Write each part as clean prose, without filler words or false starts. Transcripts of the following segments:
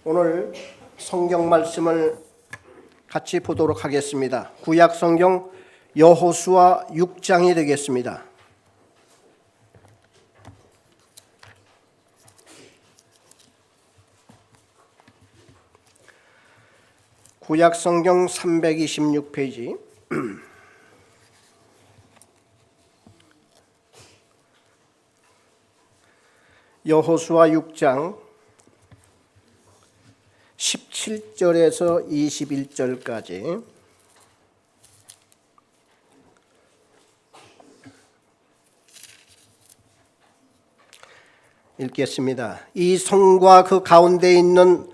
오늘 성경 말씀을 같이 보도록 하겠습니다. 구약 성경 여호수아 6장이 되겠습니다. 구약 성경 326페이지 여호수아 6장 17절에서 21절까지 읽겠습니다. 이 성과 그 가운데 있는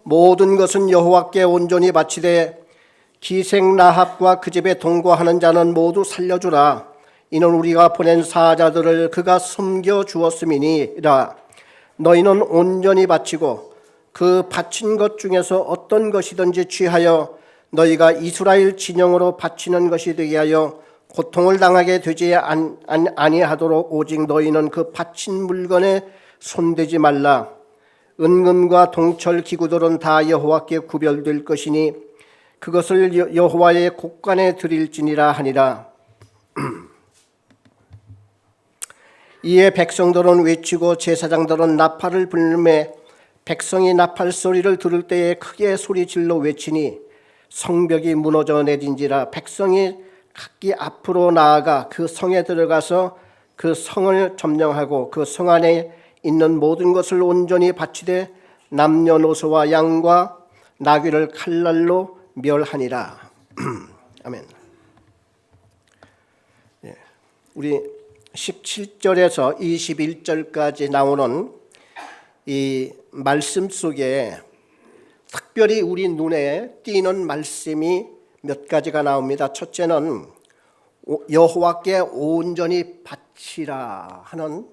모든 것은 여호와께 온전히 바치되 기생 라합과 그 집에 동거하는 자는 모두 살려주라. 이는 우리가 보낸 사자들을 그가 숨겨 주었음이니라. 너희는 온전히 바치고 그 바친 것 중에서 어떤 것이든지 취하여 너희가 이스라엘 진영으로 바치는 것이 되게 하여 고통을 당하게 되지 아니하도록 오직 너희는 그 바친 물건에 손대지 말라. 은금과 동철 기구들은 다 여호와께 구별될 것이니 그것을 여호와의 곳간에 드릴지니라 하니라. 이에 백성들은 외치고 제사장들은 나팔을 불매 백성이 나팔 소리를 들을 때에 크게 소리질러 외치니 성벽이 무너져 내린지라. 백성이 각기 앞으로 나아가 그 성에 들어가서 그 성을 점령하고 그 성 안에 있는 모든 것을 온전히 바치되 남녀노소와 양과 나귀를 칼날로 멸하니라. 아멘. 우리 17절에서 21절까지 나오는 이 말씀 속에 특별히 우리 눈에 띄는 말씀이 몇 가지가 나옵니다. 첫째는 여호와께 온전히 바치라 하는,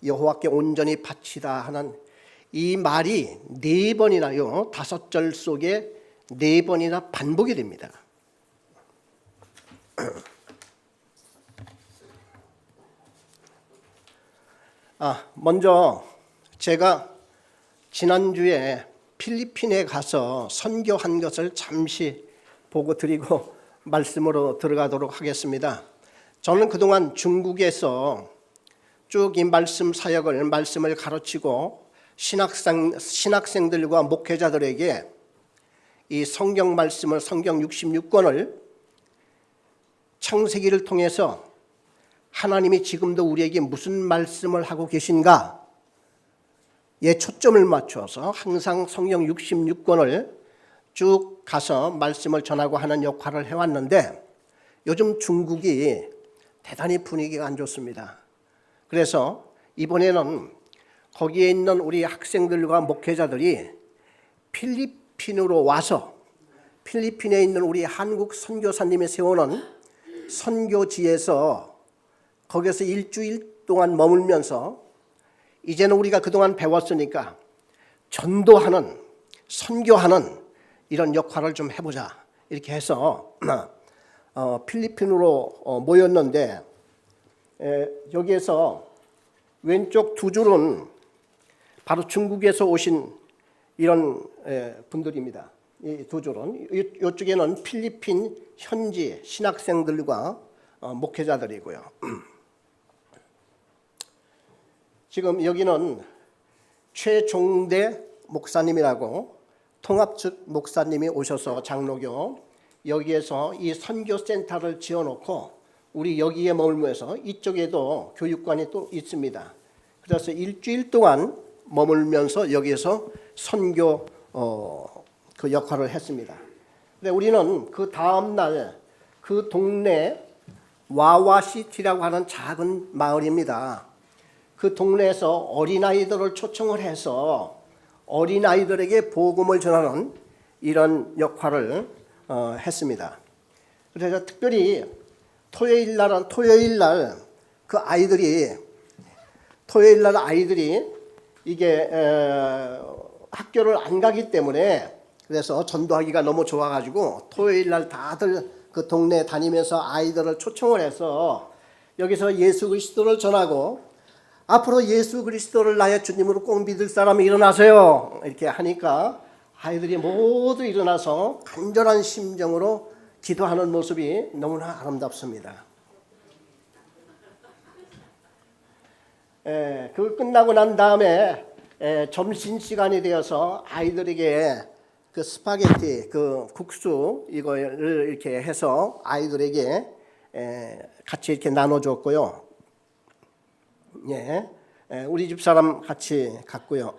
여호와께 온전히 바치라 하는 이 말이 네 번이나요, 5절 속에 네 번이나 반복이 됩니다. 먼저 제가 지난주에 필리핀에 가서 선교한 것을 잠시 보고 드리고 말씀으로 들어가도록 하겠습니다. 저는 그동안 중국에서 쭉 이 말씀을 가르치고 신학생들과 목회자들에게 이 성경 말씀을, 성경 66권을 창세기를 통해서 하나님이 지금도 우리에게 무슨 말씀을 하고 계신가 에 초점을 맞춰서 항상 성경 66권을 쭉 가서 말씀을 전하고 하는 역할을 해왔는데 요즘 중국이 대단히 분위기가 안 좋습니다. 그래서 이번에는 거기에 있는 우리 학생들과 목회자들이 필리핀으로 와서 필리핀에 있는 우리 한국 선교사님이 세우는 선교지에서 거기서 일주일 동안 머물면서 이제는 우리가 그동안 배웠으니까 전도하는, 선교하는 이런 역할을 좀 해보자 이렇게 해서 필리핀으로 모였는데, 여기에서 왼쪽 두 줄은 바로 중국에서 오신 이런 분들입니다. 이 두 줄은, 이쪽에는 필리핀 현지 신학생들과 목회자들이고요. 지금 여기는 최종대 목사님이라고 통합 측 목사님이 오셔서 장로교 여기에서 이 선교센터를 지어놓고 우리 여기에 머물면서 이쪽에도 교육관이 또 있습니다. 그래서 일주일 동안 머물면서 여기에서 선교 그 역할을 했습니다. 근데 우리는 그 다음 날 그 동네 와와시티라고 하는 작은 마을입니다. 그 동네에서 어린아이들을 초청을 해서 어린아이들에게 복음을 전하는 이런 역할을 했습니다. 그래서 특별히 토요일 날 그 아이들이 이게 학교를 안 가기 때문에, 그래서 전도하기가 너무 좋아가지고 토요일 날 다들 그 동네 다니면서 아이들을 초청을 해서 여기서 예수 그리스도를 전하고 앞으로 예수 그리스도를 나의 주님으로 꼭 믿을 사람이 일어나세요 이렇게 하니까 아이들이 모두 일어나서 간절한 심정으로 기도하는 모습이 너무나 아름답습니다. 그거 끝나고 난 다음에 점심시간이 되어서 아이들에게 그 스파게티, 그 국수 이거를 이렇게 해서 아이들에게 같이 이렇게 나눠줬고요. 우리 집 사람 같이 갔고요.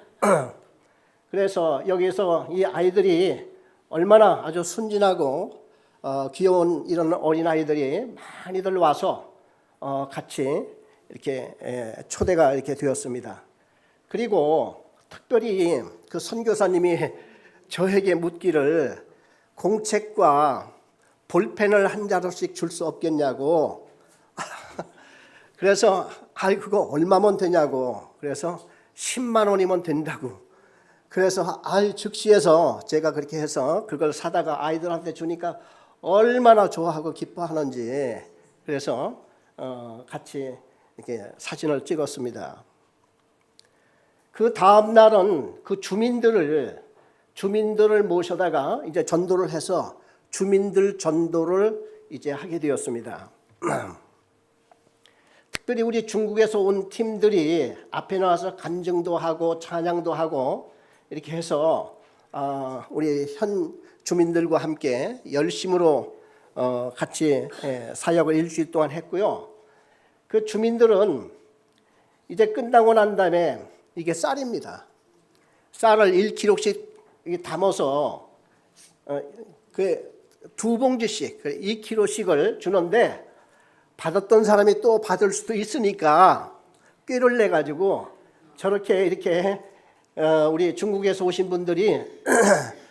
그래서 여기서 이 아이들이 얼마나 아주 순진하고 귀여운 이런 어린 아이들이 많이들 와서 같이 이렇게 초대가 이렇게 되었습니다. 그리고 특별히 그 선교사님이 저에게 묻기를 공책과 볼펜을 한 자루씩 줄 수 없겠냐고. 그래서 그거 얼마면 되냐고. 그래서 10만 원이면 된다고. 그래서 즉시해서 제가 그렇게 해서 그걸 사다가 아이들한테 주니까 얼마나 좋아하고 기뻐하는지. 그래서 같이 이렇게 사진을 찍었습니다. 그 다음 날은 그 주민들을 모셔다가 이제 전도를 해서 주민들 전도를 이제 하게 되었습니다. 특별히 우리 중국에서 온 팀들이 앞에 나와서 간증도 하고 찬양도 하고 이렇게 해서 우리 현 주민들과 함께 열심으로 같이 사역을 일주일 동안 했고요. 그 주민들은 이제 끝나고 난 다음에 이게 쌀입니다. 쌀을 1kg씩 담아서 그 2봉지씩 2kg씩을 주는데 받았던 사람이 또 받을 수도 있으니까 꾀를 내 가지고 저렇게 이렇게 우리 중국에서 오신 분들이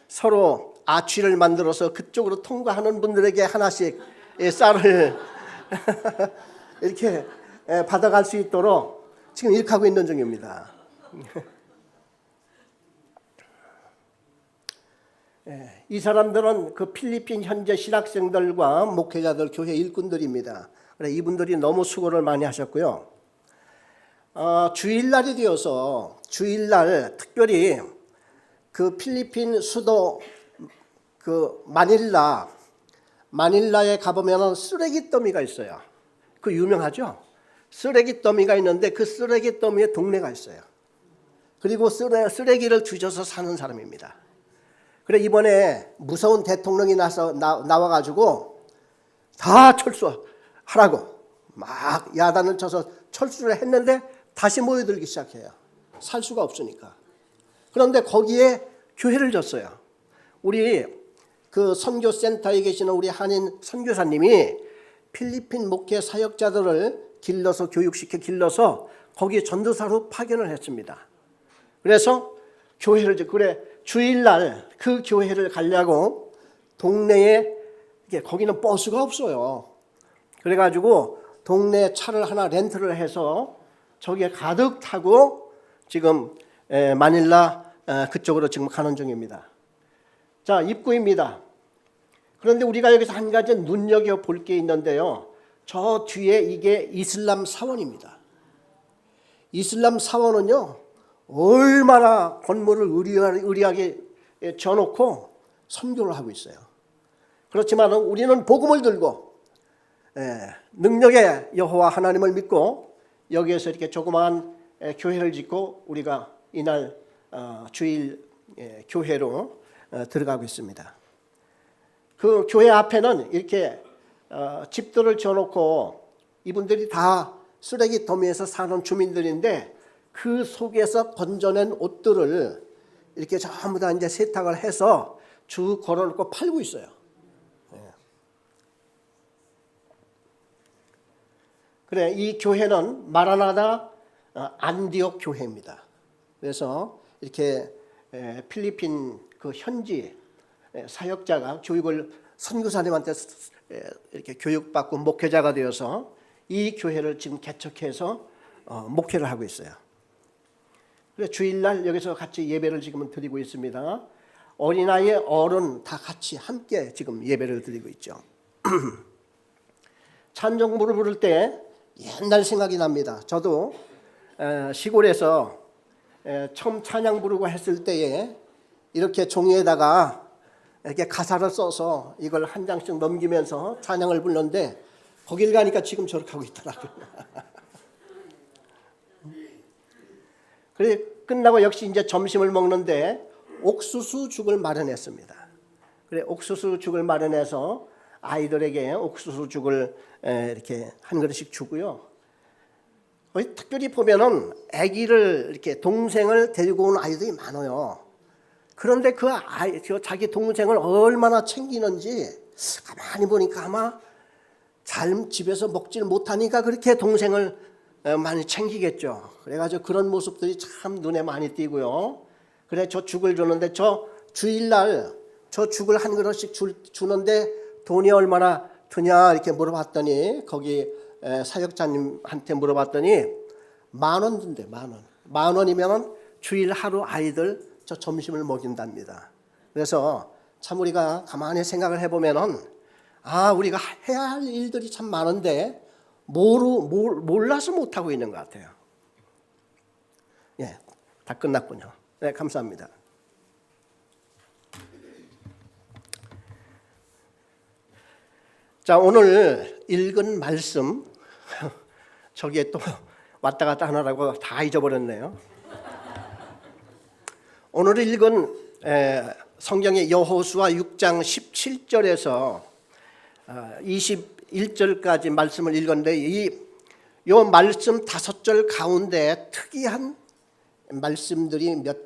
서로 아취를 만들어서 그쪽으로 통과하는 분들에게 하나씩 쌀을 이렇게 받아갈 수 있도록 지금 이렇게 하고 있는 중입니다. 이 사람들은 그 필리핀 현재 신학생들과 목회자들, 교회 일꾼들입니다. 그래 이분들이 너무 수고를 많이 하셨고요. 주일날이 되어서 주일날 특별히 그 필리핀 수도 그 마닐라에 가보면 쓰레기 더미가 있어요. 그 유명하죠? 쓰레기 더미가 있는데 그 쓰레기 더미에 동네가 있어요. 그리고 쓰레기를 뒤져서 사는 사람입니다. 그래 이번에 무서운 대통령이 나와가지고 다 철수하라고 막 야단을 쳐서 철수를 했는데 다시 모여들기 시작해요. 살 수가 없으니까. 그런데 거기에 교회를 졌어요. 우리 그 선교센터에 계시는 우리 한인 선교사님이 필리핀 목회 사역자들을 길러서 거기에 전도사로 파견을 했습니다. 그래서 주일날 그 교회를 가려고 동네에 거기는 버스가 없어요. 그래가지고 동네 차를 하나 렌트를 해서 저기에 가득 타고 지금 마닐라 그쪽으로 지금 가는 중입니다. 자, 입구입니다. 그런데 우리가 여기서 한 가지 눈여겨볼 게 있는데요. 저 뒤에 이게 이슬람 사원입니다. 이슬람 사원은요 얼마나 건물을 의리하게 져놓고 선교를 하고 있어요. 그렇지만 우리는 복음을 들고 능력의 여호와 하나님을 믿고 여기에서 이렇게 조그마한 교회를 짓고 우리가 이날 주일 교회로 들어가고 있습니다. 그 교회 앞에는 이렇게 집들을 지어놓고 이분들이 다 쓰레기 더미에서 사는 주민들인데 그 속에서 건져낸 옷들을 이렇게 전부 다 이제 세탁을 해서 쭉 걸어놓고 팔고 있어요. 그래 이 교회는 마라나다 안디옥 교회입니다. 그래서 이렇게 필리핀 그 현지 사역자가 교육을 선교사님한테 이렇게 교육받고 목회자가 되어서 이 교회를 지금 개척해서 목회를 하고 있어요. 그래 주일날 여기서 같이 예배를 지금 드리고 있습니다. 어린아이, 어른 다 같이 함께 지금 예배를 드리고 있죠. 찬송부를 부를 때 옛날 생각이 납니다. 저도 시골에서 처음 찬양 부르고 했을 때에 이렇게 종이에다가 이렇게 가사를 써서 이걸 한 장씩 넘기면서 찬양을 불렀는데 거길 가니까 지금 저렇게 하고 있더라고요. 그래 끝나고 역시 이제 점심을 먹는데 옥수수죽을 마련했습니다. 그래 옥수수죽을 마련해서 아이들에게 옥수수죽을 이렇게 한 그릇씩 주고요. 특별히 보면은 아기를 이렇게 동생을 데리고 온 아이들이 많아요. 그런데 그 자기 동생을 얼마나 챙기는지 가만히 보니까 아마 잘 집에서 먹질 못하니까 그렇게 동생을 많이 챙기겠죠. 그래가지고 그런 모습들이 참 눈에 많이 띄고요. 그래 저 죽을 주는데 저 주일날 저 죽을 한 그릇씩 주는데 돈이 얼마나 드냐 이렇게 물어봤더니 거기 사역자님한테 물어봤더니 10,000원 든대. 10,000원. 10,000원이면 주일 하루 아이들 저 점심을 먹인답니다. 그래서 참 우리가 가만히 생각을 해보면은 우리가 해야 할 일들이 참 많은데 몰라서 못하고 있는 것 같아요. 예, 다 끝났군요. 네, 감사합니다. 자, 오늘 읽은 말씀 저기에 또 왔다 갔다 하느라고 다 잊어버렸네요. 오늘 읽은 성경의 여호수아 6장 17절에서 21절까지 말씀을 읽었는데 이 말씀 5절 가운데 특이한 말씀들이 몇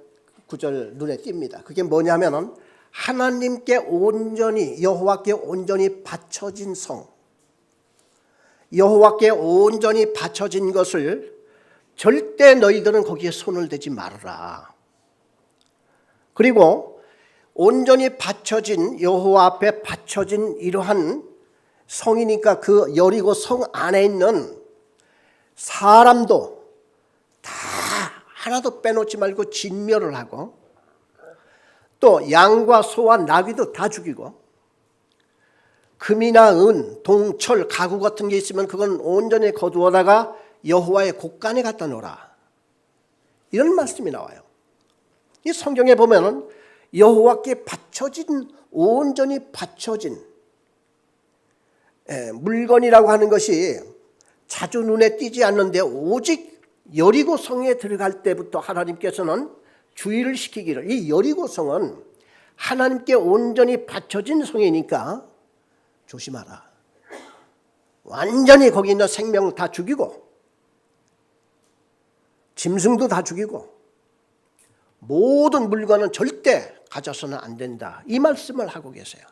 구절 눈에 띕니다. 그게 뭐냐면은 하나님께 온전히 여호와께 온전히 바쳐진 성, 여호와께 온전히 바쳐진 것을 절대 너희들은 거기에 손을 대지 말아라. 그리고 온전히 바쳐진 여호와 앞에 바쳐진 이러한 성이니까 그 여리고 성 안에 있는 사람도 다 하나도 빼놓지 말고 진멸을 하고 또 양과 소와 나귀도 다 죽이고 금이나 은, 동, 철, 가구 같은 게 있으면 그건 온전히 거두어다가 여호와의 곳간에 갖다 놓으라. 이런 말씀이 나와요. 이 성경에 보면은 여호와께 바쳐진 온전히 바쳐진 물건이라고 하는 것이 자주 눈에 띄지 않는데 오직 여리고 성에 들어갈 때부터 하나님께서는 주의를 시키기를 이 여리고 성은 하나님께 온전히 바쳐진 성이니까 조심하라. 완전히 거기 있는 생명 다 죽이고 짐승도 다 죽이고 모든 물건은 절대 가져서는 안 된다. 이 말씀을 하고 계세요.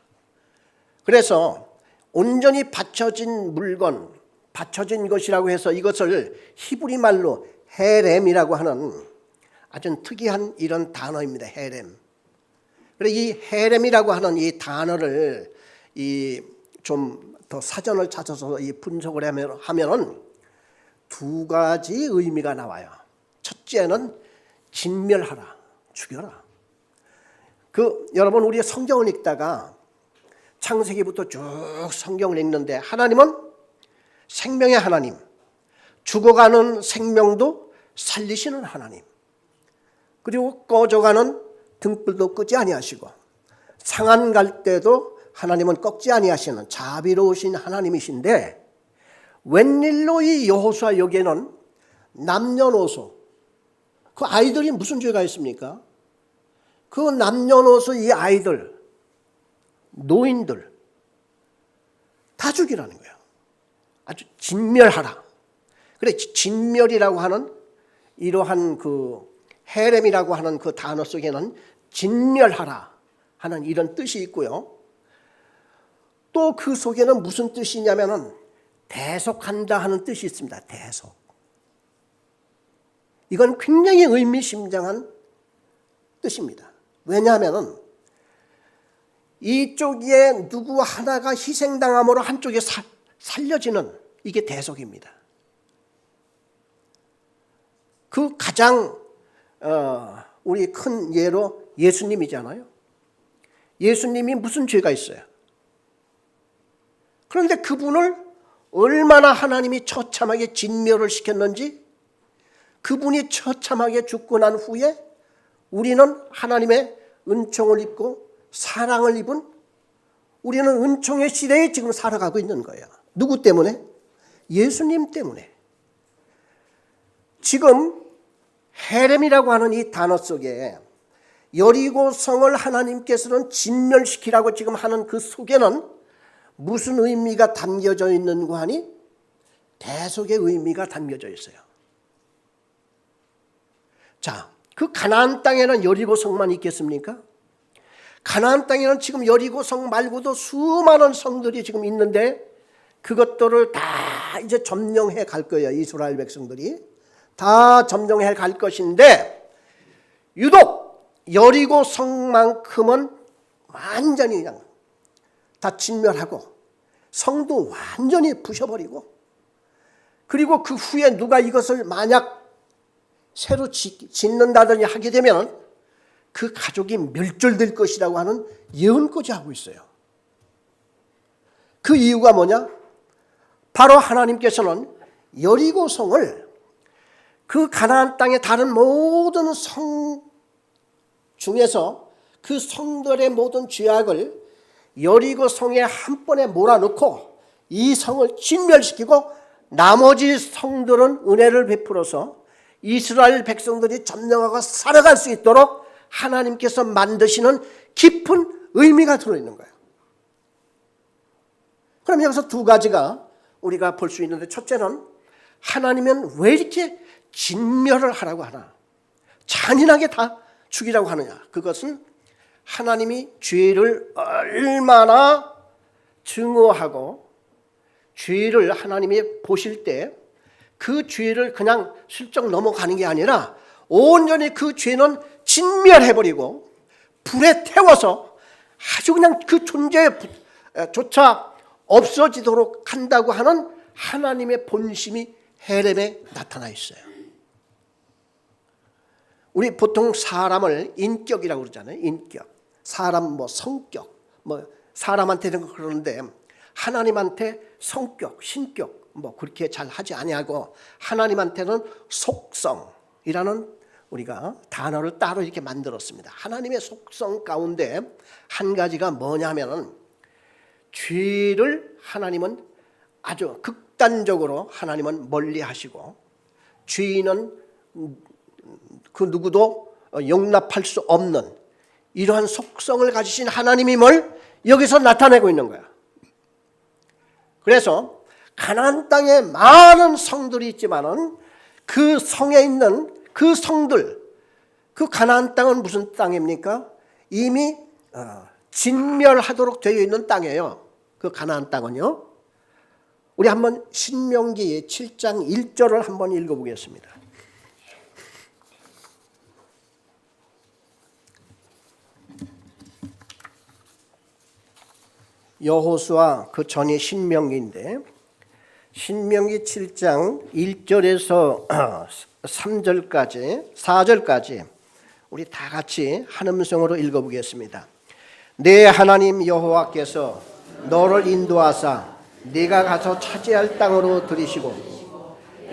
그래서 온전히 바쳐진 물건, 바쳐진 것이라고 해서 이것을 히브리 말로 헤렘이라고 하는 아주 특이한 이런 단어입니다. 헤렘. 그래서 이 헤렘이라고 하는 이 단어를 좀 더 사전을 찾아서 이 분석을 하면은 두 가지 의미가 나와요. 첫째는 진멸하라, 죽여라. 여러분 우리 성경을 읽다가 창세기부터 쭉 성경을 읽는데 하나님은 생명의 하나님, 죽어가는 생명도 살리시는 하나님, 그리고 꺼져가는 등불도 끄지 아니하시고 상한 갈 때도 하나님은 꺾지 아니하시는 자비로우신 하나님이신데 웬일로 이 여호수아 여기에는 남녀노소 그 아이들이 무슨 죄가 있습니까? 그 남녀노소 이 아이들 노인들 다 죽이라는 거예요. 아주 진멸하라. 그래 진멸이라고 하는 이러한 헤렘이라고 하는 그 단어 속에는 진멸하라 하는 이런 뜻이 있고요. 또 그 속에는 무슨 뜻이 있냐면은 대속한다 하는 뜻이 있습니다. 대속. 이건 굉장히 의미심장한 뜻입니다. 왜냐하면은 이쪽에 누구 하나가 희생당함으로 한쪽에 살려지는 이게 대속입니다. 그 가장 우리 큰 예로 예수님이잖아요. 예수님이 무슨 죄가 있어요? 그런데 그분을 얼마나 하나님이 처참하게 진멸을 시켰는지 그분이 처참하게 죽고 난 후에 우리는 하나님의 은총을 입고 사랑을 입은 우리는 은총의 시대에 지금 살아가고 있는 거예요. 누구 때문에? 예수님 때문에. 지금 헤렘이라고 하는 이 단어 속에 여리고 성을 하나님께서는 진멸시키라고 지금 하는 그 속에는 무슨 의미가 담겨져 있는가 하니 대속의 의미가 담겨져 있어요. 자, 그 가나안 땅에는 여리고 성만 있겠습니까? 가나안 땅에는 지금 여리고 성 말고도 수많은 성들이 지금 있는데 그것들을 다 이제 점령해 갈 거예요. 이스라엘 백성들이 다 점령해 갈 것인데 유독 여리고 성만큼은 완전히 그냥 다 진멸하고 성도 완전히 부셔버리고 그리고 그 후에 누가 이것을 만약 새로 짓는다더니 하게 되면 그 가족이 멸절될 것이라고 하는 예언까지 하고 있어요. 그 이유가 뭐냐? 바로 하나님께서는 여리고 성을 그 가나안 땅의 다른 모든 성 중에서 그 성들의 모든 죄악을 여리고 성에 한 번에 몰아넣고 이 성을 진멸시키고 나머지 성들은 은혜를 베풀어서 이스라엘 백성들이 점령하고 살아갈 수 있도록 하나님께서 만드시는 깊은 의미가 들어있는 거예요. 그럼 여기서 두 가지가 우리가 볼 수 있는데 첫째는 하나님은 왜 이렇게 진멸을 하라고 하나? 잔인하게 다 죽이라고 하느냐? 그것은 하나님이 죄를 얼마나 증오하고 죄를 하나님이 보실 때 그 죄를 그냥 슬쩍 넘어가는 게 아니라 온전히 그 죄는 진멸해버리고 불에 태워서 아주 그냥 그 존재조차 없어지도록 한다고 하는 하나님의 본심이 헤렘에 나타나 있어요. 우리 보통 사람을 인격이라고 그러잖아요. 인격. 사람 성격. 사람한테는 그러는데 하나님한테 성격, 신격 그렇게 잘 하지 아니하고 하나님한테는 속성이라는 우리가 단어를 따로 이렇게 만들었습니다. 하나님의 속성 가운데 한 가지가 뭐냐면은 죄를 하나님은 아주 극단적으로 하나님은 멀리 하시고 죄인은 그 누구도 용납할 수 없는 이러한 속성을 가지신 하나님임을 여기서 나타내고 있는 거야. 그래서 가나안 땅에 많은 성들이 있지만은 그 성에 있는 그 성들, 그 가나안 땅은 무슨 땅입니까? 이미 진멸하도록 되어 있는 땅이에요. 그 가나안 땅은요. 우리 한번 신명기 7장 1절을 한번 읽어보겠습니다. 여호수아 그 전이 신명기인데 신명기 7장 1절에서 3절까지 4절까지 우리 다 같이 한 음성으로 읽어보겠습니다. 내 하나님 여호와께서 너를 인도하사 네가 가서 차지할 땅으로 들이시고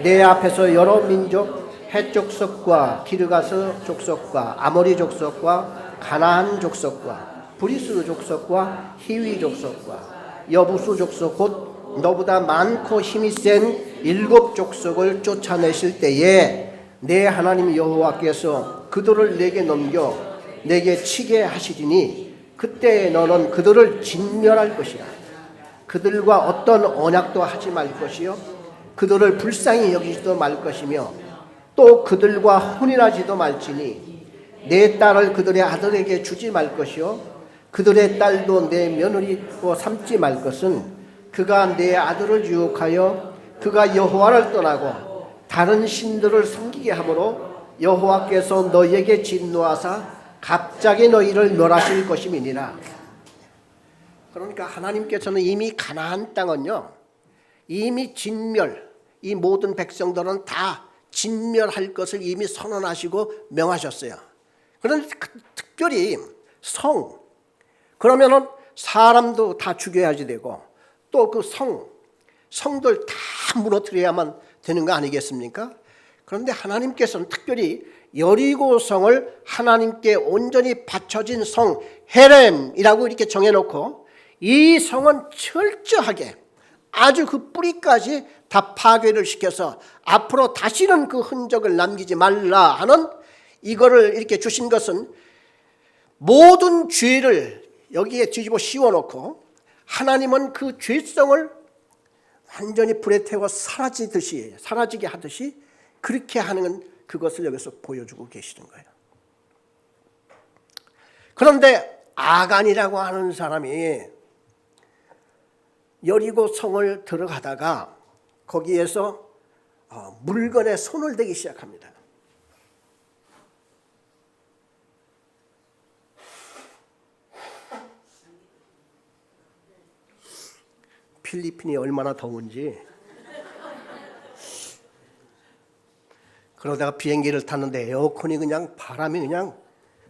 내 앞에서 여러 민족 헷 족속과 기르가스 족속과 아모리 족속과 가나안 족속과 브리스 족속과 히위 족속과 여부수 족속 곧 너보다 많고 힘이 센 7 족속을 쫓아내실 때에 내 하나님 여호와께서 그들을 내게 넘겨 내게 치게 하시리니 그때 너는 그들을 진멸할 것이라. 그들과 어떤 언약도 하지 말 것이요 그들을 불쌍히 여기지도 말 것이며 또 그들과 혼인하지도 말지니 내 딸을 그들의 아들에게 주지 말 것이요 그들의 딸도 내 며느리로 삼지 말 것은 그가 내 아들을 유혹하여 그가 여호와를 떠나고 다른 신들을 섬기게 하므로 여호와께서 너희에게 진노하사 갑자기 너희를 멸하실 것임이니라. 그러니까 하나님께서는 이미 가나안 땅은요 이미 진멸, 이 모든 백성들은 다 진멸할 것을 이미 선언하시고 명하셨어요. 그런데 특별히 그러면은 사람도 다 죽여야지 되고 또 그 성들 다 무너뜨려야만 되는 거 아니겠습니까? 그런데 하나님께서는 특별히 여리고성을 하나님께 온전히 바쳐진 성 헤렘이라고 이렇게 정해놓고 이 성은 철저하게 아주 그 뿌리까지 다 파괴를 시켜서 앞으로 다시는 그 흔적을 남기지 말라 하는 이거를 이렇게 주신 것은 모든 죄를 여기에 뒤집어 씌워놓고 하나님은 그 죄성을 완전히 불에 태워 사라지게 하듯이 그렇게 하는 그것을 여기서 보여주고 계시는 거예요. 그런데 아간이라고 하는 사람이 여리고 성을 들어가다가 거기에서 물건에 손을 대기 시작합니다. 필리핀이 얼마나 더운지. 그러다가 비행기를 탔는데 에어컨이 그냥 바람이 그냥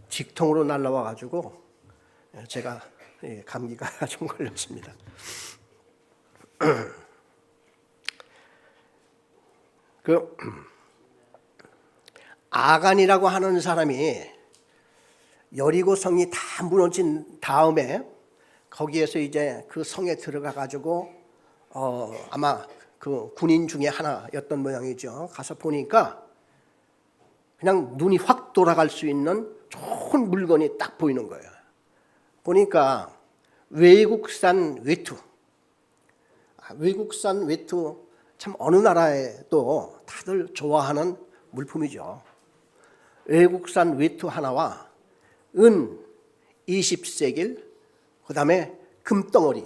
직통으로 날라와 가지고 제가 감기가 좀 걸렸습니다. 그 아간이라고 하는 사람이 여리고 성이 다 무너진 다음에 거기에서 이제 그 성에 들어가 가지고 아마 그 군인 중에 하나였던 모양이죠. 가서 보니까 그냥 눈이 확 돌아갈 수 있는 좋은 물건이 딱 보이는 거예요. 보니까 외국산 외투. 외국산 외투 참 어느 나라에도 다들 좋아하는 물품이죠. 외국산 외투 하나와 은 20세겔, 그 다음에 금덩어리,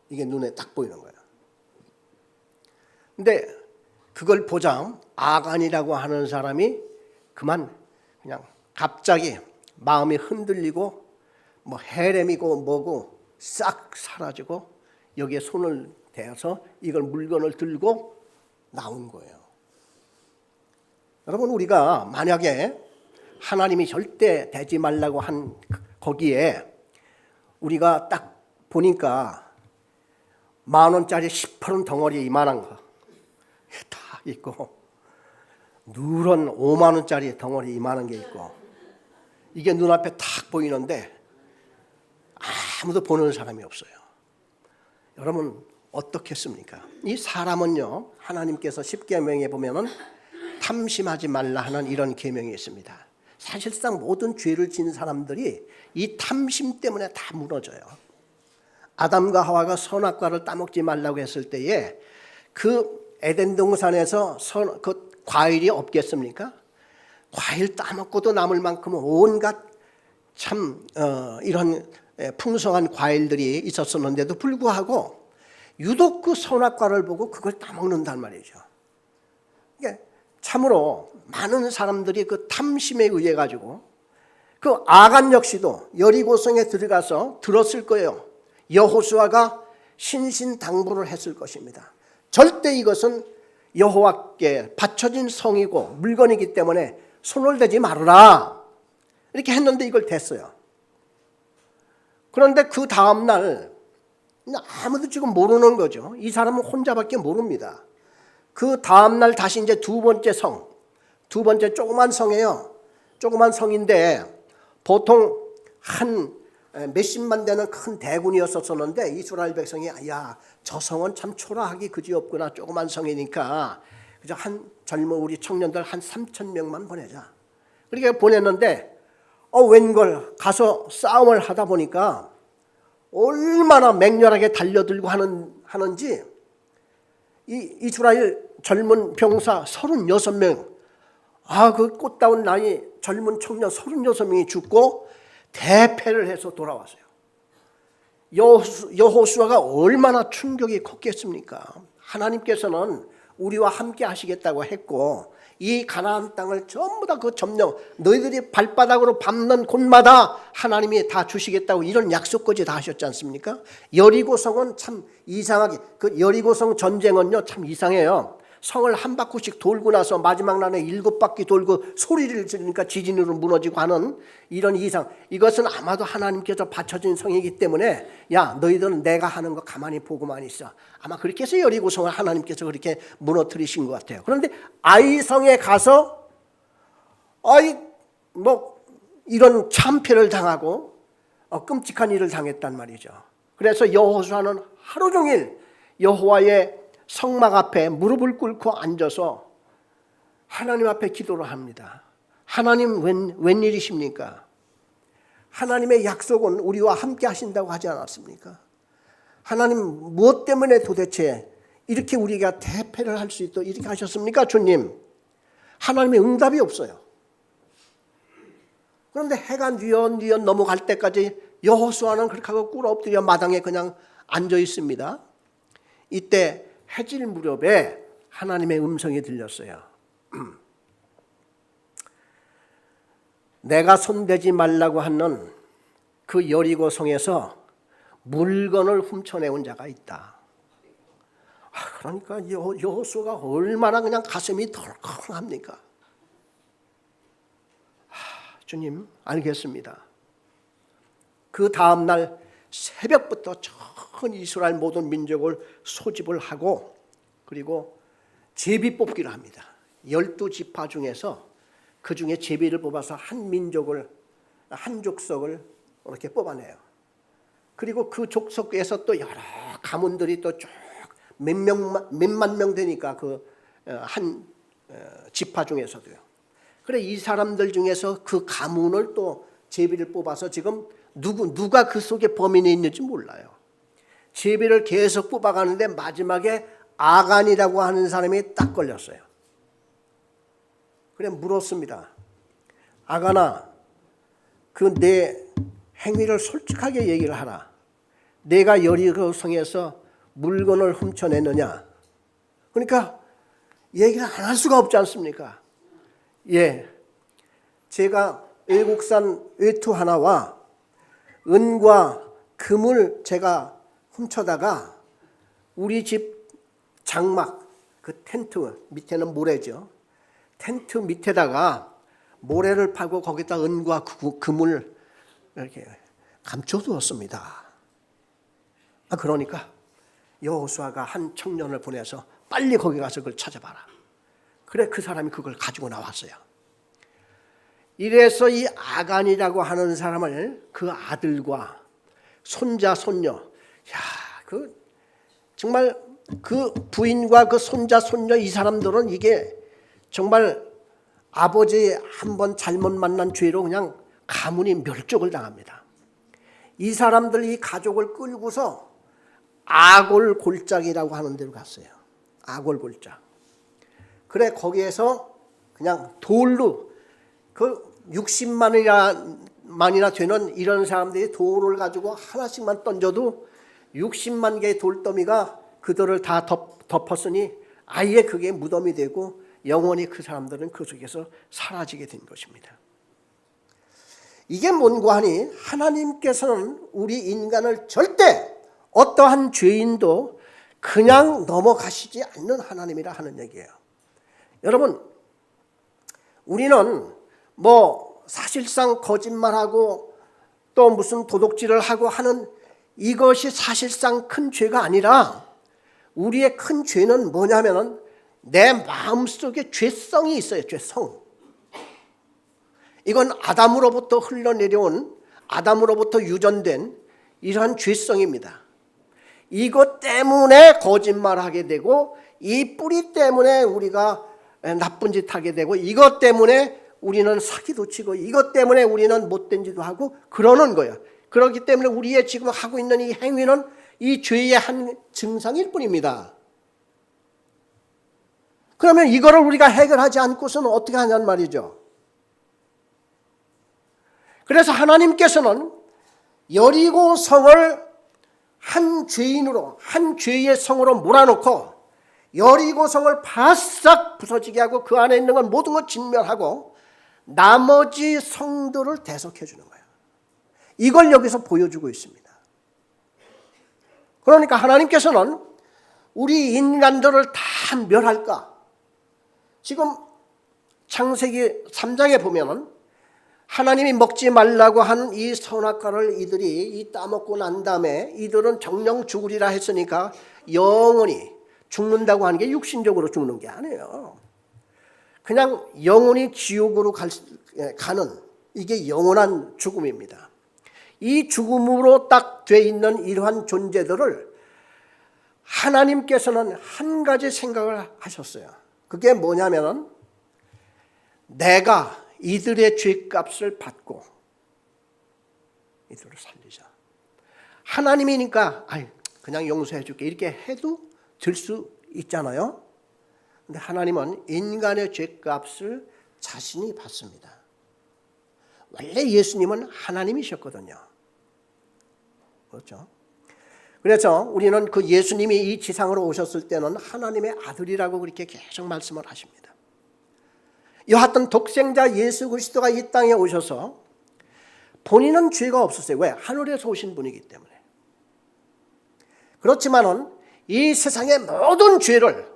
이게 눈에 딱 보이는 거예요. 근데 그걸 보자 아간이라고 하는 사람이 그냥 갑자기 마음이 흔들리고 뭐 헤렘이고 뭐고 싹 사라지고 여기에 손을 대서 이걸 물건을 들고 나온 거예요. 여러분, 우리가 만약에 하나님이 절대 대지 말라고 한 거기에 우리가 딱 보니까 10,000원짜리 10%는 덩어리 이만한 거 다 있고, 누런 50,000원짜리 덩어리 이만한 게 있고, 이게 눈앞에 탁 보이는데 아무도 보는 사람이 없어요. 여러분 어떻겠습니까? 이 사람은요, 하나님께서 십계명에 보면은 탐심하지 말라 하는 이런 계명이 있습니다. 사실상 모든 죄를 지은 사람들이 이 탐심 때문에 다 무너져요. 아담과 하와가 선악과를 따먹지 말라고 했을 때에 그 에덴 동산에서 그 과일이 없겠습니까? 과일 따먹고도 남을 만큼 온갖 참 이런 풍성한 과일들이 있었었는데도 불구하고 유독 그 선악과를 보고 그걸 따먹는단 말이죠. 그러니까 참으로 많은 사람들이 그 탐심에 의해 가지고 그 아간 역시도 여리고성에 들어가서 들었을 거예요. 여호수아가 신신당부를 했을 것입니다. 절대 이것은 여호와께 바쳐진 성이고 물건이기 때문에 손을 대지 말아라, 이렇게 했는데 이걸 댔어요. 그런데 그 다음 날 아무도 지금 모르는 거죠. 이 사람은 혼자밖에 모릅니다. 그 다음 날 다시 이제 두 번째 조그만 성이에요. 조그만 성인데 보통 한 몇십만 되는 큰 대군이었었는데 이스라엘 백성이 야, 저 성은 참 초라하기 그지없구나, 조그만 성이니까 그저 한 젊은 우리 청년들 한 3,000명만 보내자. 그렇게 보냈는데 웬걸 가서 싸움을 하다 보니까 얼마나 맹렬하게 달려들고 하는지 이 이스라엘 젊은 병사 36명, 그 꽃다운 나이 젊은 청년 36명이 죽고 대패를 해서 돌아왔어요. 여호수아가 얼마나 충격이 컸겠습니까? 하나님께서는 우리와 함께 하시겠다고 했고 이 가나안 땅을 전부 다 그 점령, 너희들이 발바닥으로 밟는 곳마다 하나님이 다 주시겠다고 이런 약속까지 다 하셨지 않습니까? 여리고성은 참 이상하게, 그 여리고성 전쟁은요 참 이상해요. 성을 한 바퀴씩 돌고 나서 마지막 날에 7바퀴 돌고 소리를 지르니까 지진으로 무너지고 하는 이런 이상, 이것은 아마도 하나님께서 바쳐진 성이기 때문에 야, 너희들은 내가 하는 거 가만히 보고만 있어, 아마 그렇게 해서 여리고성을 하나님께서 그렇게 무너뜨리신 것 같아요. 그런데 아이성에 가서 아이 뭐 이런 참패를 당하고 끔찍한 일을 당했단 말이죠. 그래서 여호수아는 하루 종일 여호와의 성막 앞에 무릎을 꿇고 앉아서 하나님 앞에 기도를 합니다. 하나님 웬일이십니까? 하나님의 약속은 우리와 함께 하신다고 하지 않았습니까? 하나님 무엇 때문에 도대체 이렇게 우리가 대패를 할 수 있도록 이렇게 하셨습니까? 주님, 하나님의 응답이 없어요. 그런데 해가 뉘엿뉘엿 넘어갈 때까지 여호수아는 그렇게 하고 꿇어 엎드려 마당에 그냥 앉아 있습니다. 이때 해질 무렵에 하나님의 음성이 들렸어요. 내가 손대지 말라고 하는 그 여리고 성에서 물건을 훔쳐내온 자가 있다. 그러니까 여호수아가 얼마나 그냥 가슴이 덜컹합니까? 주님, 알겠습니다. 그 다음날 새벽부터 전 이스라엘 모든 민족을 소집을 하고 그리고 제비 뽑기를 합니다. 12지파 중에서 그 중에 제비를 뽑아서 한 민족을, 한 족속을 이렇게 뽑아내요. 그리고 그 족속에서 또 여러 가문들이 또 쭉 몇만 명 되니까 그 한 지파 중에서도요. 그래 이 사람들 중에서 그 가문을 또 제비를 뽑아서 지금 누가 그 속에 범인이 있는지 몰라요. 제비를 계속 뽑아가는데 마지막에 아간이라고 하는 사람이 딱 걸렸어요. 그래 물었습니다. 아간아, 그 내 행위를 솔직하게 얘기를 하라. 내가 여리고 성에서 물건을 훔쳐냈느냐? 그러니까 얘기를 안 할 수가 없지 않습니까? 예, 제가 외국산 외투 하나와 은과 금을 제가 훔쳐다가 우리 집 장막, 그 텐트 밑에는 모래죠. 텐트 밑에다가 모래를 파고 거기다 은과 금을 이렇게 감춰두었습니다. 그러니까 여호수아가 한 청년을 보내서 빨리 거기 가서 그걸 찾아봐라. 그래 그 사람이 그걸 가지고 나왔어요. 이래서 이 아간이라고 하는 사람을 그 아들과 손자 손녀, 그 정말 그 부인과 그 손자 손녀 이 사람들은 이게 정말 아버지 한번 잘못 만난 죄로 그냥 가문이 멸족을 당합니다. 이 사람들 이 가족을 끌고서 아골 골짜기라고 하는 데로 갔어요. 아골 골짜. 그래 거기에서 그냥 돌로 그 60만이나 되는 이런 사람들이 돌을 가지고 하나씩만 던져도 60만 개의 돌더미가 그들을 다 덮었으니 아예 그게 무덤이 되고 영원히 그 사람들은 그 속에서 사라지게 된 것입니다. 이게 뭔고 하니 하나님께서는 우리 인간을 절대 어떠한 죄인도 그냥 넘어가시지 않는 하나님이라 하는 얘기예요. 여러분, 우리는 뭐 사실상 거짓말하고 또 무슨 도둑질을 하고 하는 이것이 사실상 큰 죄가 아니라 우리의 큰 죄는 뭐냐면은 내 마음속에 죄성이 있어요. 죄성. 이건 아담으로부터 흘러내려온, 아담으로부터 유전된 이러한 죄성입니다. 이것 때문에 거짓말하게 되고 이 뿌리 때문에 우리가 나쁜 짓 하게 되고 이것 때문에 우리는 사기도 치고 이것 때문에 우리는 못된 짓도 하고 그러는 거예요. 그렇기 때문에 우리의 지금 하고 있는 이 행위는 이 죄의 한 증상일 뿐입니다. 그러면 이거를 우리가 해결하지 않고서는 어떻게 하냐는 말이죠. 그래서 하나님께서는 여리고 성을 한 죄인으로, 한 죄의 성으로 몰아놓고 여리고 성을 바싹 부서지게 하고 그 안에 있는 건 모든 걸 진멸하고 나머지 성들을 대속해 주는 거예요. 이걸 여기서 보여주고 있습니다. 그러니까 하나님께서는 우리 인간들을 다 멸할까? 지금 창세기 3장에 보면은 하나님이 먹지 말라고 하는 이 선악과를 이들이 따먹고 난 다음에 이들은 정령 죽으리라 했으니까 영원히 죽는다고 하는 게 육신적으로 죽는 게 아니에요. 그냥 영원히 지옥으로 가는 이게 영원한 죽음입니다. 이 죽음으로 딱 돼 있는 이러한 존재들을 하나님께서는 한 가지 생각을 하셨어요. 그게 뭐냐면 내가 이들의 죄값을 받고 이들을 살리자. 하나님이니까 그냥 용서해 줄게 이렇게 해도 될 수 있잖아요. 근데 하나님은 인간의 죄값을 자신이 받습니다. 원래 예수님은 하나님이셨거든요. 그렇죠? 그래서 우리는 그 예수님이 이 지상으로 오셨을 때는 하나님의 아들이라고 그렇게 계속 말씀을 하십니다. 여하튼 독생자 예수 그리스도가 이 땅에 오셔서 본인은 죄가 없었어요. 왜? 하늘에서 오신 분이기 때문에. 그렇지만은 이 세상의 모든 죄를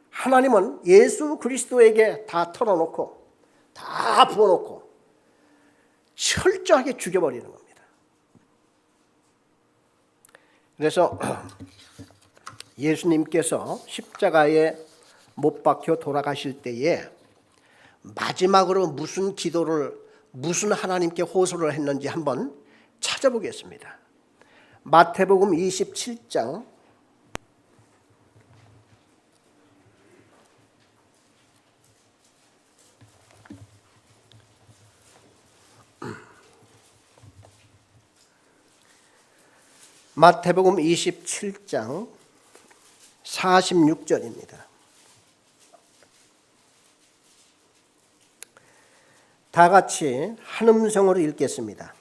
하나님은 예수 그리스도에게 다 털어놓고 다 부어놓고 철저하게 죽여버리는 겁니다. 그래서 예수님께서 십자가에 못 박혀 돌아가실 때에 마지막으로 무슨 기도를 무슨 하나님께 호소를 했는지 한번 찾아보겠습니다. 마태복음 27장 46절입니다. 다 같이 한 음성으로 읽겠습니다.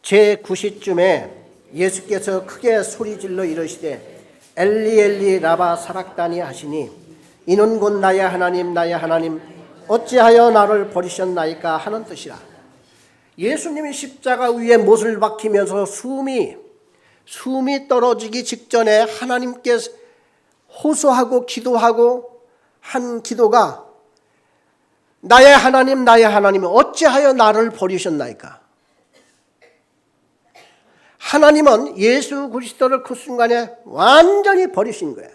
제9시쯤에 예수께서 크게 소리질러 이르시되 엘리 엘리 라바 사락다니 하시니 이는 곧 나의 하나님 나의 하나님 어찌하여 나를 버리셨나이까 하는 뜻이라. 예수님이 십자가 위에 못을 박히면서 숨이 떨어지기 직전에 하나님께 호소하고 기도하고 한 기도가 나의 하나님 나의 하나님 어찌하여 나를 버리셨나이까. 하나님은 예수 그리스도를 그 순간에 완전히 버리신 거예요.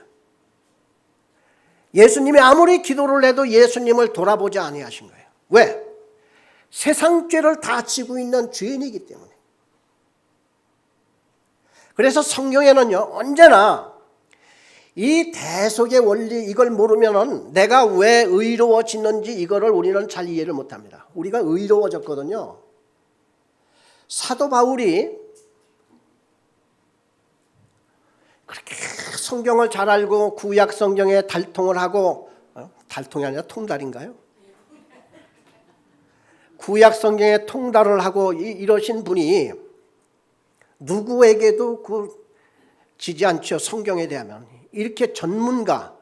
예수님이 아무리 기도를 해도 예수님을 돌아보지 아니하신 거예요. 왜? 세상 죄를 다 지고 있는 죄인이기 때문에. 그래서 성경에는요 언제나 이 대속의 원리 이걸 모르면은 내가 왜 의로워지는지 이거를 우리는 잘 이해를 못합니다. 우리가 의로워졌거든요. 사도 바울이 그렇게 성경을 잘 알고 구약 성경에 달통을 하고 달통이 아니라 통달인가요? 구약 성경에 통달을 하고 이러신 분이 누구에게도 지지 않죠. 성경에 대하면 이렇게 전문가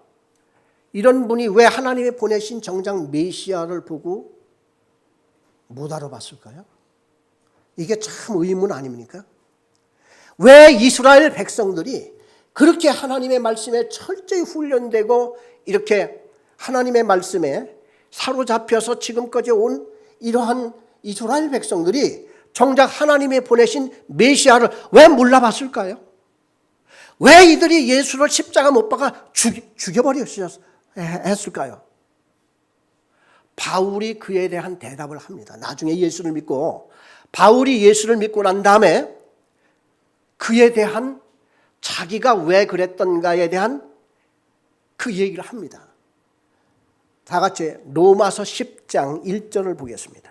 이런 분이 왜 하나님이 보내신 정작 메시아를 보고 못 알아봤을까요? 이게 참 의문 아닙니까? 왜 이스라엘 백성들이 그렇게 하나님의 말씀에 철저히 훈련되고 이렇게 하나님의 말씀에 사로잡혀서 지금까지 온 이러한 이스라엘 백성들이 정작 하나님이 보내신 메시아를 왜 몰라봤을까요? 왜 이들이 예수를 십자가 못 박아 죽여버렸을까요? 바울이 그에 대한 대답을 합니다. 나중에 예수를 믿고 바울이 예수를 믿고 난 다음에 그에 대한 자기가 왜 그랬던가에 대한 그 얘기를 합니다. 다 같이 로마서 10장 1절을 보겠습니다.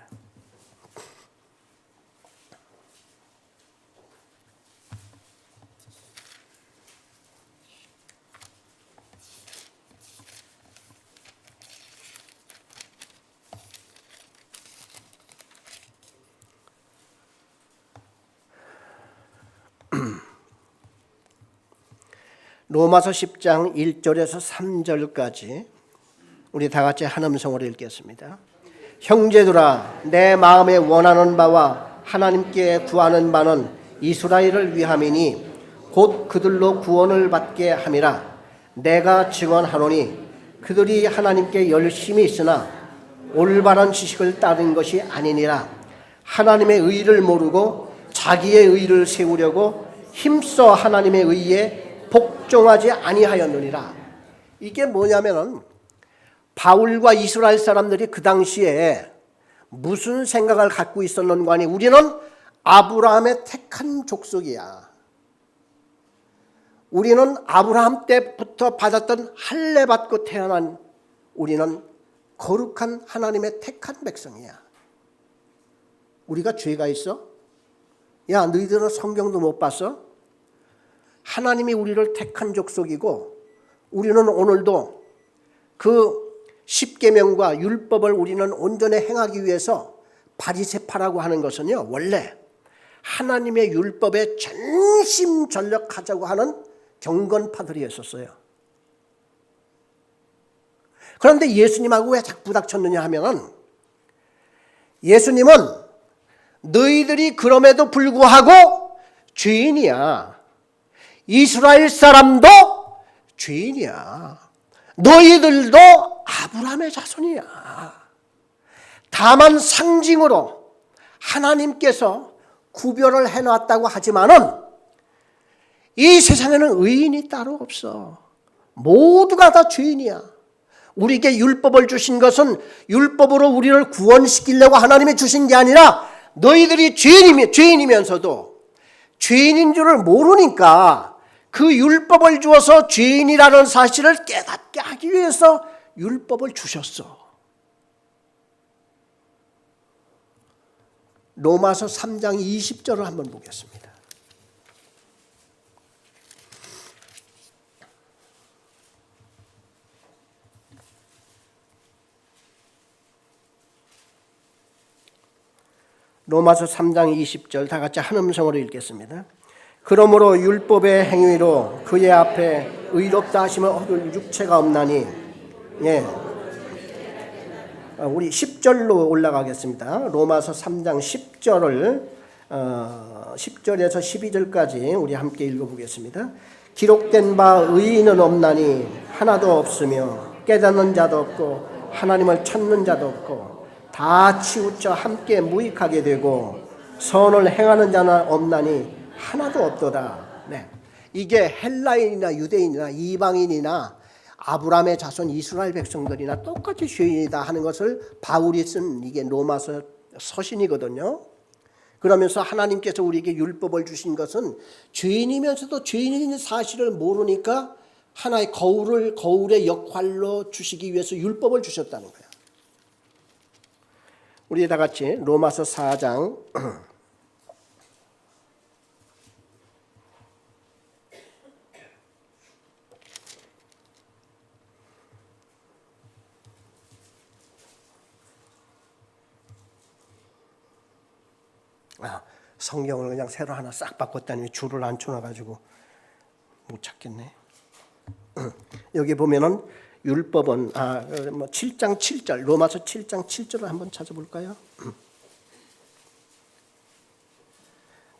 로마서 10장 1절에서 3절까지 우리 다 같이 한 음성으로 읽겠습니다. 형제들아 내 마음에 원하는 바와 하나님께 구하는 바는 이스라엘을 위함이니 곧 그들로 구원을 받게 함이라. 내가 증언하노니 그들이 하나님께 열심히 있으나 올바른 지식을 따른 것이 아니니라. 하나님의 의를 모르고 자기의 의를 세우려고 힘써 하나님의 의에 복종하지 아니하였느니라. 이게 뭐냐면은 바울과 이스라엘 사람들이 그 당시에 무슨 생각을 갖고 있었는가 하니 우리는 아브라함의 택한 족속이야. 우리는 아브라함 때부터 받았던 할례 받고 태어난 우리는 거룩한 하나님의 택한 백성이야. 우리가 죄가 있어? 야, 너희들은 성경도 못 봤어? 하나님이 우리를 택한 족속이고 우리는 오늘도 그 십계명과 율법을 우리는 온전히 행하기 위해서 바리새파라고 하는 것은요, 원래 하나님의 율법에 전심전력하자고 하는 경건파들이었었어요. 그런데 예수님하고 왜 자꾸 부닥쳤느냐 하면 예수님은 너희들이 그럼에도 불구하고 죄인이야. 이스라엘 사람도 죄인이야. 너희들도 아브라함의 자손이야. 다만 상징으로 하나님께서 구별을 해놨다고 하지만은 이 세상에는 의인이 따로 없어. 모두가 다 죄인이야. 우리에게 율법을 주신 것은 율법으로 우리를 구원시키려고 하나님이 주신 게 아니라 너희들이 죄인이면서도 죄인인 줄을 모르니까 그 율법을 주어서 죄인이라는 사실을 깨닫게 하기 위해서 율법을 주셨어. 로마서 3장 20절을 한번 보겠습니다. 로마서 3장 20절 다 같이 한 음성으로 읽겠습니다. 그러므로 율법의 행위로 그의 앞에 의롭다 하심을 얻을 육체가 없나니, 예, 우리 10절로 올라가겠습니다. 로마서 3장 10절을 10절에서 12절까지 우리 함께 읽어보겠습니다. 기록된 바 의인은 없나니 하나도 없으며 깨닫는 자도 없고 하나님을 찾는 자도 없고 다 치우쳐 함께 무익하게 되고 선을 행하는 자는 없나니 하나도 없도다. 네. 이게 헬라인이나 유대인이나 이방인이나 아브라함의 자손 이스라엘 백성들이나 똑같이 죄인이다 하는 것을 바울이 쓴 이게 로마서 서신이거든요. 그러면서 하나님께서 우리에게 율법을 주신 것은 죄인이면서도 죄인인 사실을 모르니까 하나의 거울의 역할로 주시기 위해서 율법을 주셨다는 거예요. 우리 다 같이 로마서 4장 성경을 그냥 새로 하나 싹 바꿨다니 줄을 안 쳐놔가지고 못 찾겠네. 여기 보면은 율법은 7장 7절 로마서 7장 7절을 한번 찾아볼까요?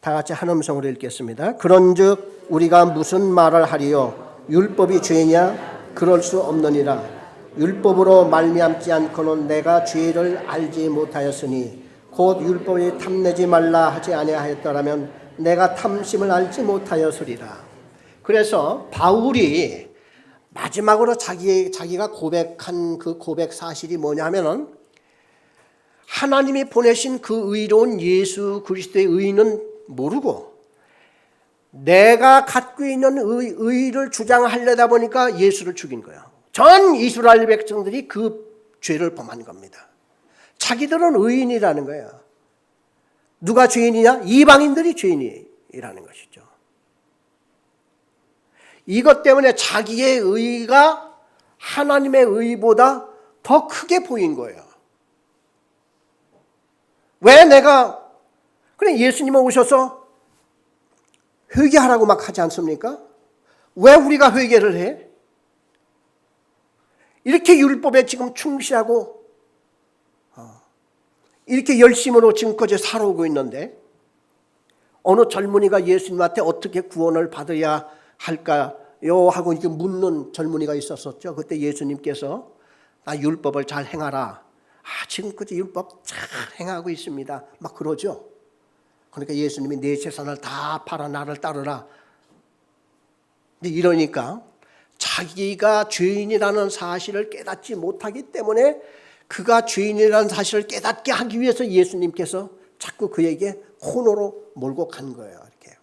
다 같이 한 음성으로 읽겠습니다. 그런즉 우리가 무슨 말을 하리요? 율법이 죄냐? 그럴 수 없느니라. 율법으로 말미암지 않고는 내가 죄를 알지 못하였으니 곧 율법이 탐내지 말라 하지 아니하였더라면 내가 탐심을 알지 못하였으리라. 그래서 바울이 마지막으로 자기가 고백한 그 고백 사실이 뭐냐면은 하나님이 보내신 그 의로운 예수 그리스도의 의는 모르고 내가 갖고 있는 의를 주장하려다 보니까 예수를 죽인 거예요. 전 이스라엘 백성들이 그 죄를 범한 겁니다. 자기들은 의인이라는 거예요. 누가 죄인이냐? 이방인들이 죄인이라는 것이죠. 이것 때문에 자기의 의가 하나님의 의보다 더 크게 보인 거예요. 왜 내가 그래 예수님은 오셔서 회개하라고 막 하지 않습니까? 왜 우리가 회개를 해? 이렇게 율법에 지금 충실하고 이렇게 열심으로 지금까지 살아오고 있는데 어느 젊은이가 예수님한테 어떻게 구원을 받아야 할까요? 하고 이렇게 묻는 젊은이가 있었었죠. 그때 예수님께서 나 율법을 잘 행하라. 지금까지 율법 잘 행하고 있습니다. 막 그러죠. 그러니까 예수님이 내 재산을 다 팔아 나를 따르라. 이러니까 자기가 죄인이라는 사실을 깨닫지 못하기 때문에 그가 죄인이라는 사실을 깨닫게 하기 위해서 예수님께서 자꾸 그에게 혼으로 몰고 간 거예요. 이렇게.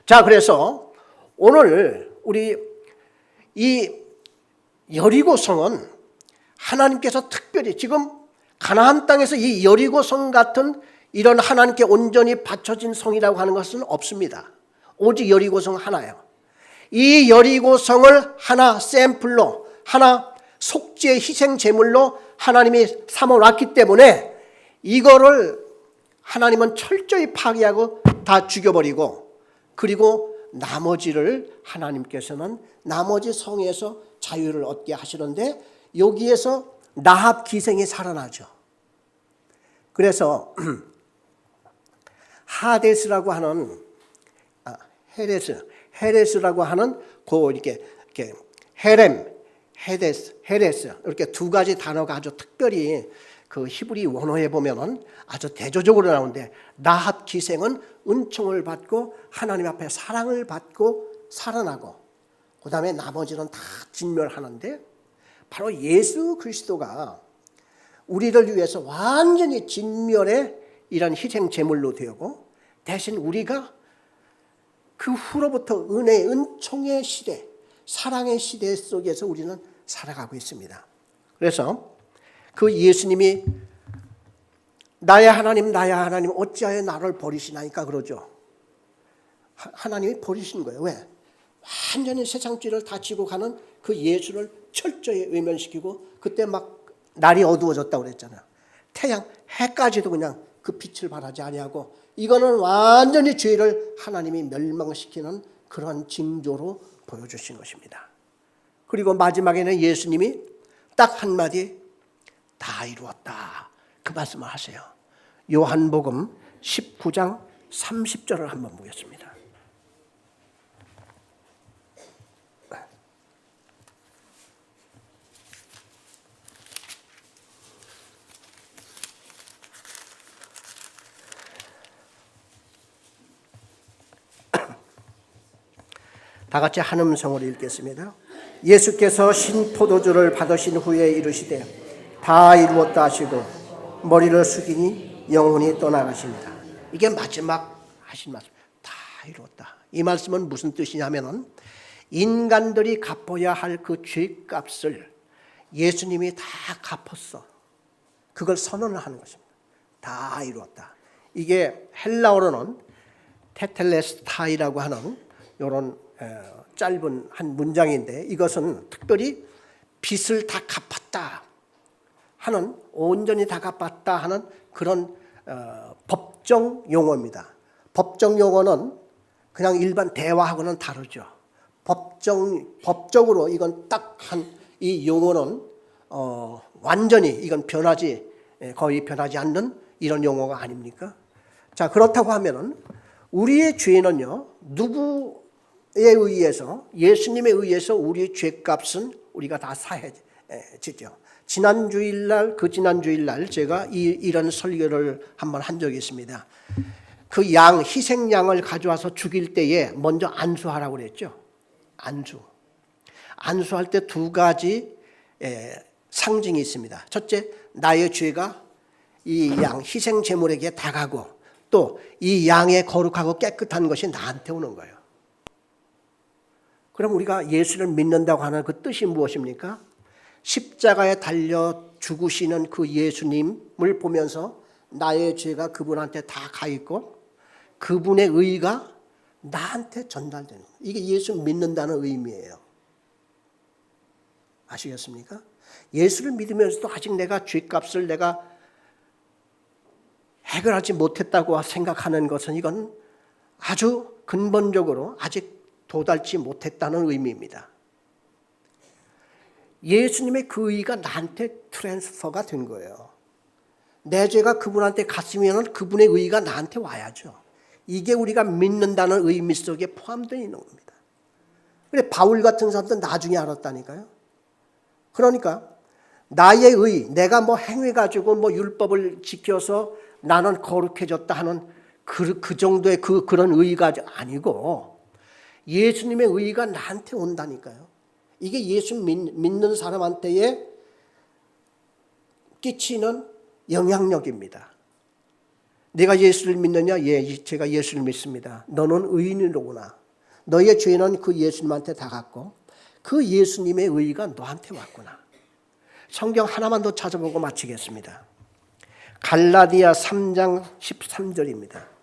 자, 그래서 오늘 우리 이 여리고성은 하나님께서 특별히 지금 가나안 땅에서 이 여리고성 같은 이런 하나님께 온전히 바쳐진 성이라고 하는 것은 없습니다. 오직 여리고성 하나예요. 이 여리고성을 하나 샘플로, 하나 속죄 희생 제물로 하나님이 삼아놨기 때문에 이거를 하나님은 철저히 파괴하고 다 죽여버리고, 그리고 나머지를 하나님께서는 나머지 성에서 자유를 얻게 하시는데 여기에서 나합 기생이 살아나죠. 그래서 하데스라고 하는 헤레스라고 하는 이렇게 헤레스 이렇게 두 가지 단어가 아주 특별히 그 히브리 원어에 보면은 아주 대조적으로 나오는데, 나합 기생은 은총을 받고 하나님 앞에 사랑을 받고 살아나고, 그 다음에 나머지는 다 진멸하는데, 바로 예수 그리스도가 우리를 위해서 완전히 진멸의 이런 희생 제물로 되고, 대신 우리가 그 후로부터 은혜, 은총의 시대, 사랑의 시대 속에서 우리는 살아가고 있습니다. 그래서 그 예수님이 나의 하나님 어찌하여 나를 버리시나이까 그러죠. 하나님이 버리신 거예요. 왜? 완전히 세상 죄를 다 지고 가는 그 예수를 철저히 외면시키고, 그때 막 날이 어두워졌다고 그랬잖아요. 태양, 해까지도 그냥 그 빛을 발하지 아니하고, 이거는 완전히 죄를 하나님이 멸망시키는 그런 징조로 보여주신 것입니다. 그리고 마지막에는 예수님이 딱 한마디, 다 이루었다, 그 말씀을 하세요. 요한복음 19장 30절을 한번 보겠습니다. 다 같이 한 음성으로 읽겠습니다. 예수께서 신포도주를 받으신 후에 이르시되 다 이루었다 하시고 머리를 숙이니 영혼이 떠나가십니다. 이게 마지막 하신 말씀, 다 이루었다. 이 말씀은 무슨 뜻이냐면은 인간들이 갚아야 할 그 죄값을 예수님이 다 갚았어. 그걸 선언을 하는 것입니다. 다 이루었다. 이게 헬라어로는 테텔레스타이라고 하는 이런 짧은 한 문장인데, 이것은 특별히 빚을 다 갚았다 하는, 온전히 다 갚았다 하는 그런 법정 용어입니다. 법정 용어는 그냥 일반 대화하고는 다르죠. 법적으로 이건 딱 이 용어는 완전히 이건 거의 변하지 않는 이런 용어가 아닙니까? 자, 그렇다고 하면은 우리의 죄는요, 누구에 의해서, 예수님에 의해서 우리의 죄값은 우리가 다 사해지죠. 지난 주일날 제가 이런 설교를 한번 한 적이 있습니다. 그 희생양을 가져와서 죽일 때에 먼저 안수하라고 그랬죠. 안수할 때 두 가지 상징이 있습니다. 첫째, 나의 죄가 이 희생 제물에게 다가고, 또 이 양의 거룩하고 깨끗한 것이 나한테 오는 거예요. 그럼 우리가 예수를 믿는다고 하는 그 뜻이 무엇입니까? 십자가에 달려 죽으시는 그 예수님을 보면서 나의 죄가 그분한테 다 가 있고, 그분의 의가 나한테 전달되는 거예요. 이게 예수 믿는다는 의미예요. 아시겠습니까? 예수를 믿으면서도 아직 내가 죄값을 내가 해결하지 못했다고 생각하는 것은, 이건 아주 근본적으로 아직 도달치 못했다는 의미입니다. 예수님의 그 의가 나한테 트랜스퍼가 된 거예요. 내 죄가 그분한테 갔으면 그분의 의가 나한테 와야죠. 이게 우리가 믿는다는 의미 속에 포함되어 있는 겁니다. 그런데 바울 같은 사람도 나중에 알았다니까요. 그러니까 나의 의, 내가 뭐 행해가지고 뭐 율법을 지켜서 나는 거룩해졌다 하는 그 정도의 그런 의가 아니고, 예수님의 의가 나한테 온다니까요. 이게 예수 믿는 사람한테의 끼치는 영향력입니다. 내가 예수를 믿느냐? 예, 제가 예수를 믿습니다. 너는 의인이로구나. 너의 죄는 그 예수님한테 다 갔고 그 예수님의 의가 너한테 왔구나. 성경 하나만 더 찾아보고 마치겠습니다. 갈라디아 3장 13절입니다.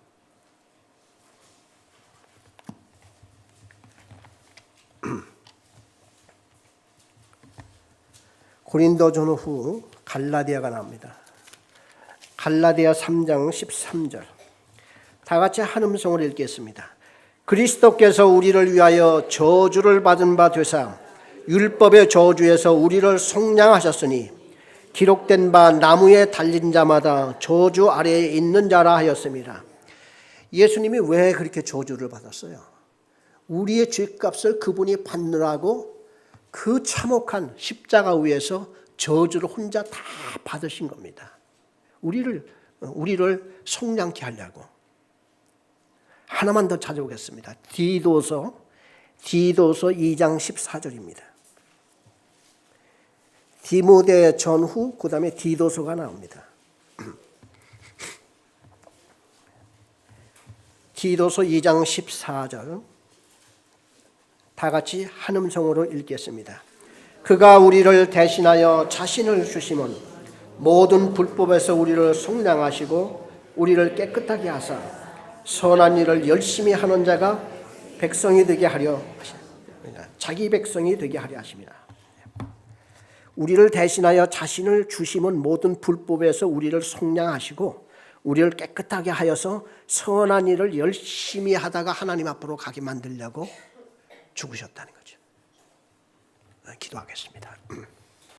고린도전 후 갈라디아가 나옵니다. 갈라디아 3장 13절. 다 같이 한 음성을 읽겠습니다. 그리스도께서 우리를 위하여 저주를 받은 바 되사 율법의 저주에서 우리를 속량하셨으니 기록된 바 나무에 달린 자마다 저주 아래에 있는 자라 하였습니다. 예수님이 왜 그렇게 저주를 받았어요? 우리의 죄값을 그분이 받느라고 그 참혹한 십자가 위에서 저주를 혼자 다 받으신 겁니다. 우리를 속량케 하려고. 하나만 더 찾아보겠습니다. 디도서 2장 14절입니다. 디모데 전후 그 다음에 디도서가 나옵니다. 디도서 2장 14절 다 같이 한 음성으로 읽겠습니다. 그가 우리를 대신하여 자신을 주심은 모든 불법에서 우리를 속량하시고 우리를 깨끗하게 하사 선한 일을 열심히 하는 자가 백성이 되게 하려 하십니다. 자기 백성이 되게 하려 하십니다. 우리를 대신하여 자신을 주심은 모든 불법에서 우리를 속량하시고 우리를 깨끗하게 하여서 선한 일을 열심히 하다가 하나님 앞으로 가게 만들려고 죽으셨다는 거죠. 기도하겠습니다.